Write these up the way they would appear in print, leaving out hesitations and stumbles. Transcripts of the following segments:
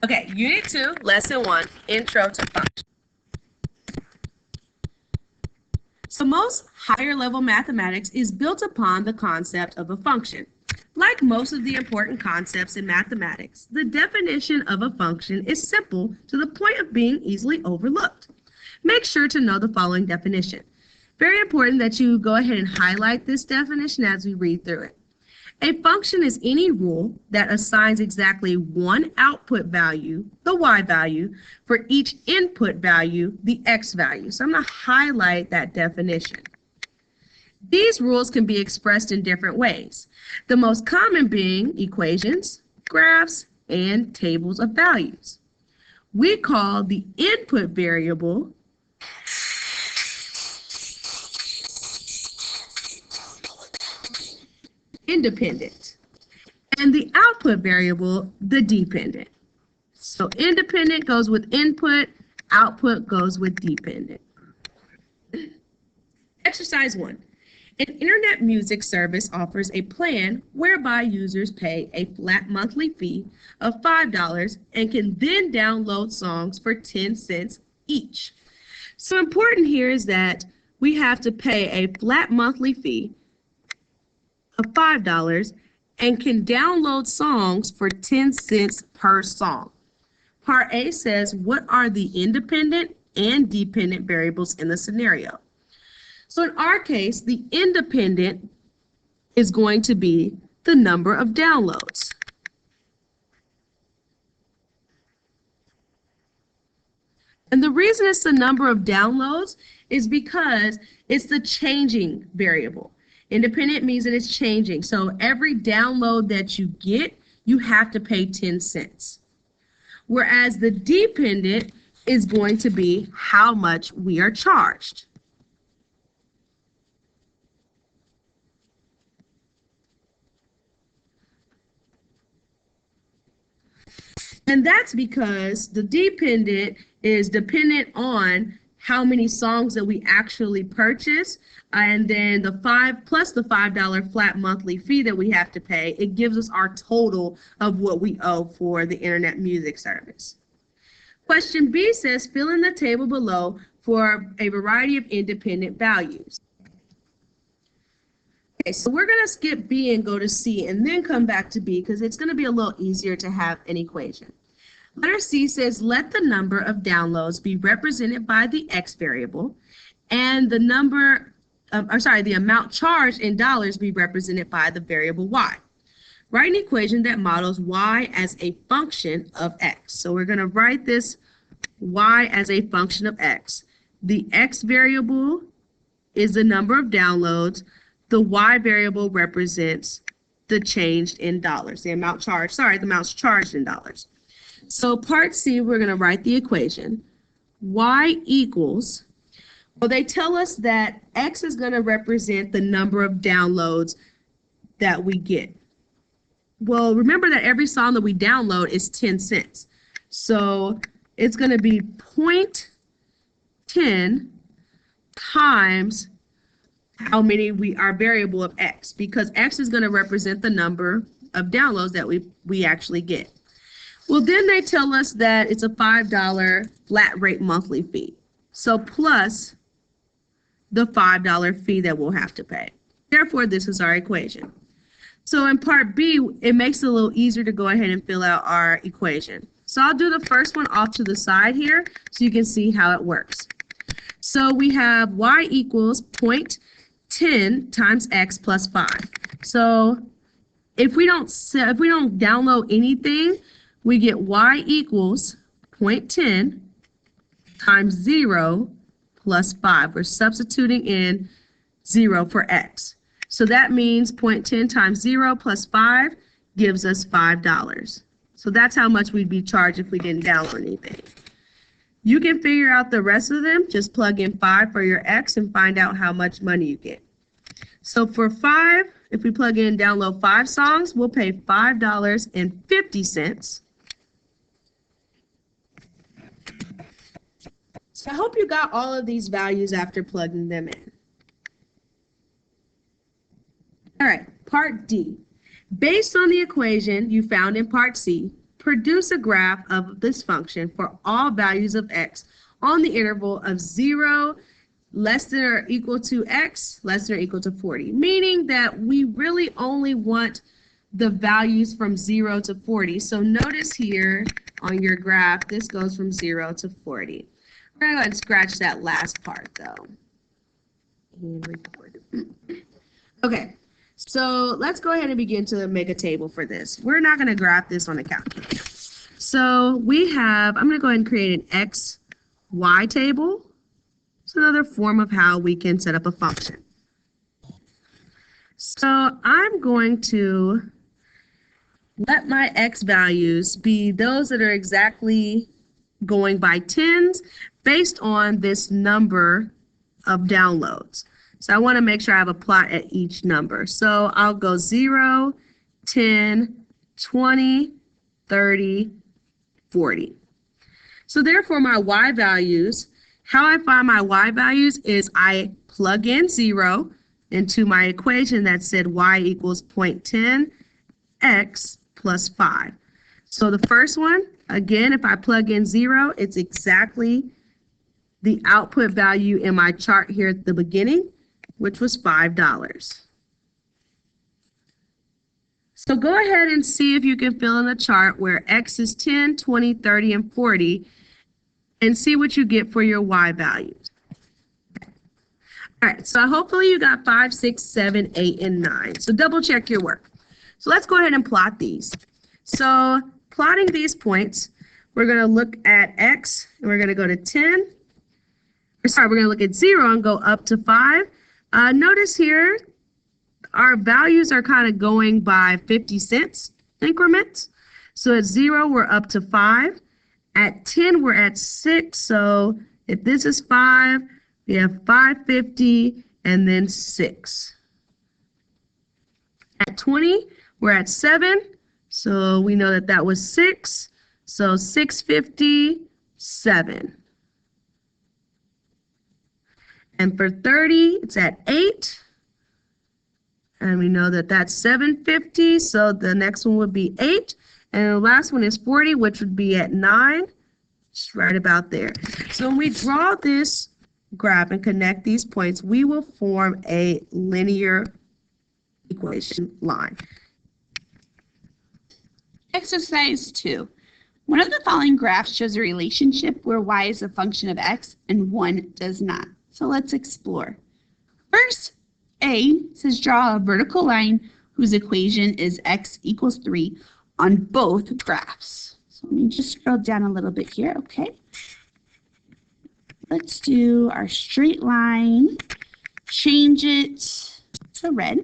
Okay, Unit 2, Lesson 1, Intro to Function. So most higher level mathematics is built upon the concept of a function. Like most of the important concepts in mathematics, the definition of a function is simple to the point of being easily overlooked. Make sure to know the following definition. Very important that you go ahead and highlight this definition as we read through it. A function is any rule that assigns exactly one output value, the y value, for each input value, the x value. So I'm going to highlight that definition. These rules can be expressed in different ways, the most common being equations, graphs, and tables of values. We call the input variable independent, and the output variable the dependent. So independent goes with input, output goes with dependent. Exercise 1. An internet music service offers a plan whereby users pay a flat monthly fee of $5 and can then download songs for 10 cents each. So important here is that we have to pay a flat monthly fee of $5 and can download songs for 10 cents per song. Part A says, what are the independent and dependent variables in the scenario? So in our case, the independent is going to be the number of downloads. And the reason it's the number of downloads is because it's the changing variable. Independent means that it's changing. So every download that you get, you have to pay 10 cents. Whereas the dependent is going to be how much we are charged. And that's because the dependent is dependent on how many songs that we actually purchase, and then the $5 flat monthly fee that we have to pay, it gives us our total of what we owe for the internet music service. Question B says, fill in the table below for a variety of independent values. Okay, so we're going to skip B and go to C and then come back to B because it's going to be a little easier to have an equation. Letter C says, let the number of downloads be represented by the x variable and the amount charged in dollars be represented by the variable y. Write an equation that models y as a function of x. So we're going to write this y as a function of x. The x variable is the number of downloads. The y variable represents the change in dollars, the amount charged in dollars. So part C, we're going to write the equation. Y equals, well, they tell us that x is going to represent the number of downloads that we get. Well, remember that every song that we download is 10 cents. So it's going to be 0.10 times how many our variable of x, because x is going to represent the number of downloads that we actually get. Well, then they tell us that it's a $5 flat rate monthly fee. So plus the $5 fee that we'll have to pay. Therefore, this is our equation. So in part B, it makes it a little easier to go ahead and fill out our equation. So I'll do the first one off to the side here so you can see how it works. So we have y equals 0.10 times x plus 5. So if we don't download anything, we get y equals 0.10 times 0 plus 5. We're substituting in 0 for x. So that means 0.10 times 0 plus 5 gives us $5. So that's how much we'd be charged if we didn't download anything. You can figure out the rest of them. Just plug in 5 for your x and find out how much money you get. So for 5, if we plug in download 5 songs, we'll pay $5.50. So I hope you got all of these values after plugging them in. All right, part D. Based on the equation you found in part C, produce a graph of this function for all values of x on the interval of 0 less than or equal to x less than or equal to 40, meaning that we really only want the values from 0 to 40. So notice here on your graph, this goes from 0 to 40. We're going to go ahead and scratch that last part, though. And record. Okay, so let's go ahead and begin to make a table for this. We're not going to graph this on a calculator. So we have, I'm going to go ahead and create an x, y table. It's another form of how we can set up a function. So I'm going to let my x values be those that are exactly going by tens based on this number of downloads. So I want to make sure I have a plot at each number. So I'll go 0, 10, 20, 30, 40. So therefore my y values, how I find my y values is I plug in 0 into my equation that said y equals 0.10 x plus 5. So the first one, again, if I plug in 0, it's exactly the output value in my chart here at the beginning, which was $5. So go ahead and see if you can fill in the chart where x is 10, 20, 30, and 40, and see what you get for your y values. All right, so hopefully you got 5, 6, 7, 8, and 9. So double check your work. So let's go ahead and plot these. So plotting these points, we're going to look at x, and we're going to go to 10. We're going to look at 0 and go up to 5. Notice here, our values are kind of going by 50 cents increments. So at 0, we're up to 5. At 10, we're at 6. So if this is 5, we have 5.50 and then 6. At 20, we're at 7. So we know that that was 6. So 6.50, 7. And for 30, it's at 8. And we know that that's 7.50. So the next one would be 8. And the last one is 40, which would be at 9. Just right about there. So when we draw this graph and connect these points, we will form a linear equation line. Exercise 2. One of the following graphs shows a relationship where y is a function of x and one does not. So let's explore. First, A says draw a vertical line whose equation is x equals 3 on both graphs. So let me just scroll down a little bit here, okay? Let's do our straight line, change it to red.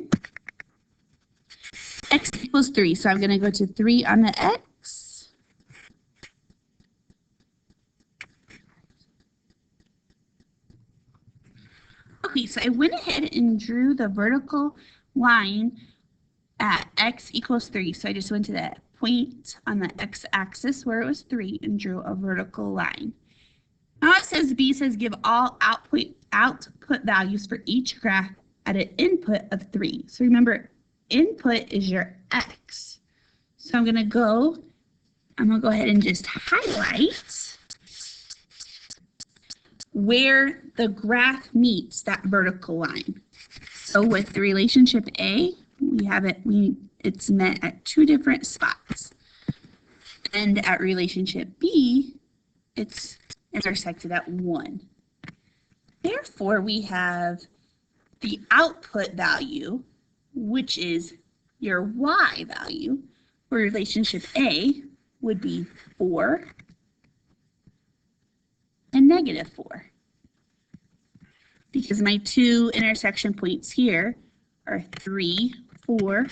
X equals 3, so I'm going to go to 3 on the x. Okay, so I went ahead and drew the vertical line at x equals 3. So I just went to that point on the x-axis where it was 3 and drew a vertical line. Now it says B says give all output values for each graph at an input of 3. So remember, input is your x. So I'm going to go ahead and just highlight where the graph meets that vertical line. So with the relationship A, we have it's met at 2 different spots. And at relationship B, it's intersected at 1. Therefore, we have the output value, which is your y value, for relationship A would be 4 and negative 4. Because my 2 intersection points here are 3, 4,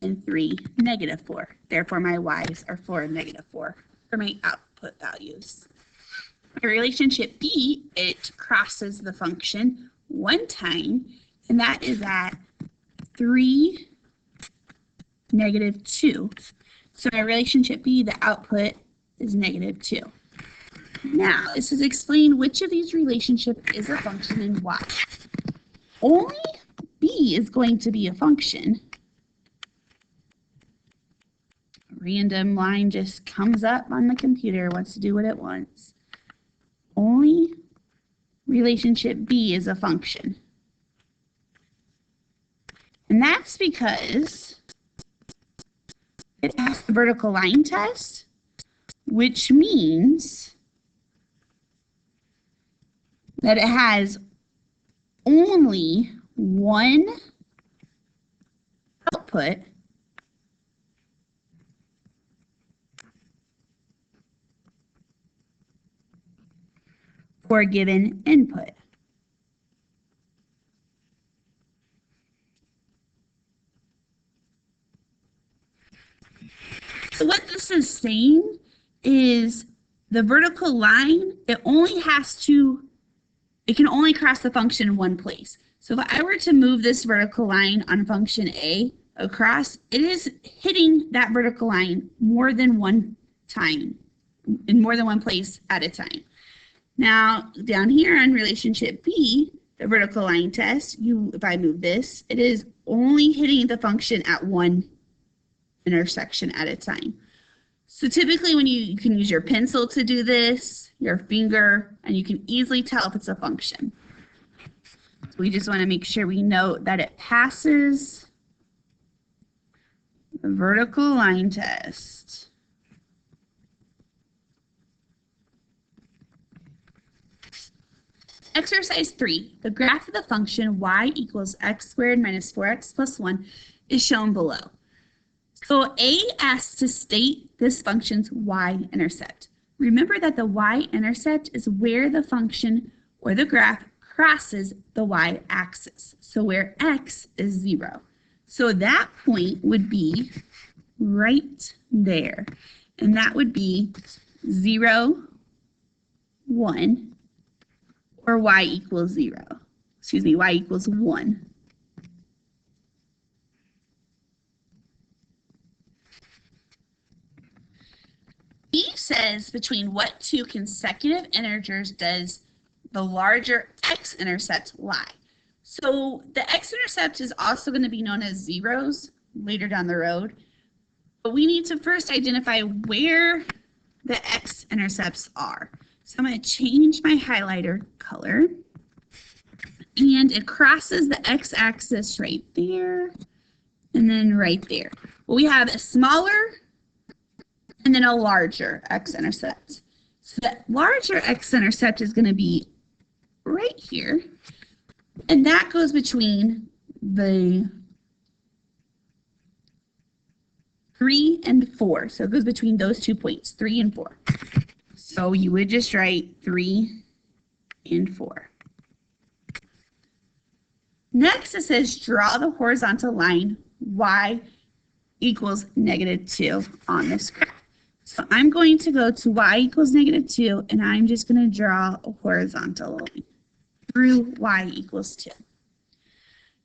and 3, negative 4. Therefore, my y's are 4 and negative 4 for my output values. My relationship B, it crosses the function 1 time, and that is at 3, negative 2. So my relationship B, the output is negative 2. Now, this is explain which of these relationships is a function and why. Only B is going to be a function. random line just comes up on the computer, wants to do what it wants. Only relationship B is a function. And that's because it has the vertical line test, which means that it has only one output for a given input. So what this is saying is the vertical line, it can only cross the function in one place. So if I were to move this vertical line on function A across, it is hitting that vertical line more than one time, in more than one place at a time. Now, down here on relationship B, the vertical line test, if I move this, it is only hitting the function at one intersection at a time. So typically when you can use your pencil to do this, your finger, and you can easily tell if it's a function. So we just want to make sure we note that it passes the vertical line test. Exercise 3, the graph of the function y equals x squared minus 4x plus 1 is shown below. So A asks to state this function's y-intercept. Remember that the y-intercept is where the function or the graph crosses the y-axis. So where x is 0. So that point would be right there. And that would be 0, 1, or y equals 0. Excuse me, y equals 1. B says between what two consecutive integers does the larger x-intercept lie? So the x-intercept is also going to be known as zeros later down the road. But we need to first identify where the x-intercepts are. So I'm going to change my highlighter color. And it crosses the x-axis right there and then right there. Well, we have a smaller and then a larger x-intercept. So that larger x-intercept is going to be right here. And that goes between the 3 and 4. So it goes between those 2 points, 3 and 4. So you would just write 3 and 4. Next, it says draw the horizontal line y equals -2 on this graph. So I'm going to go to y equals -2, and I'm just going to draw a horizontal line through y equals 2.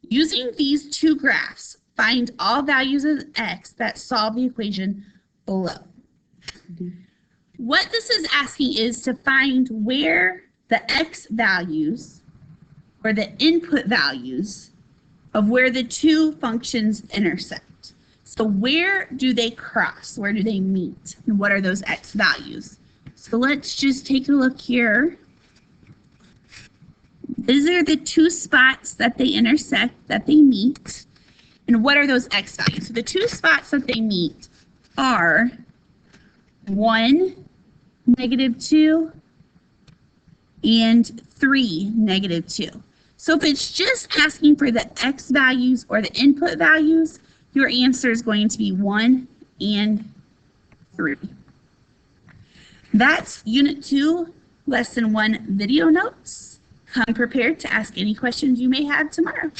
Using these two graphs, find all values of x that solve the equation below. What this is asking is to find where the x values or the input values of where the two functions intersect. So where do they cross? Where do they meet? And what are those x values? So let's just take a look here. These are the two spots that they intersect, that they meet. And what are those x values? So the two spots that they meet are 1, -2, and 3, -2. So if it's just asking for the x values or the input values, your answer is going to be 1 and 3. That's Unit 2, Lesson 1 video notes. Come prepared to ask any questions you may have tomorrow.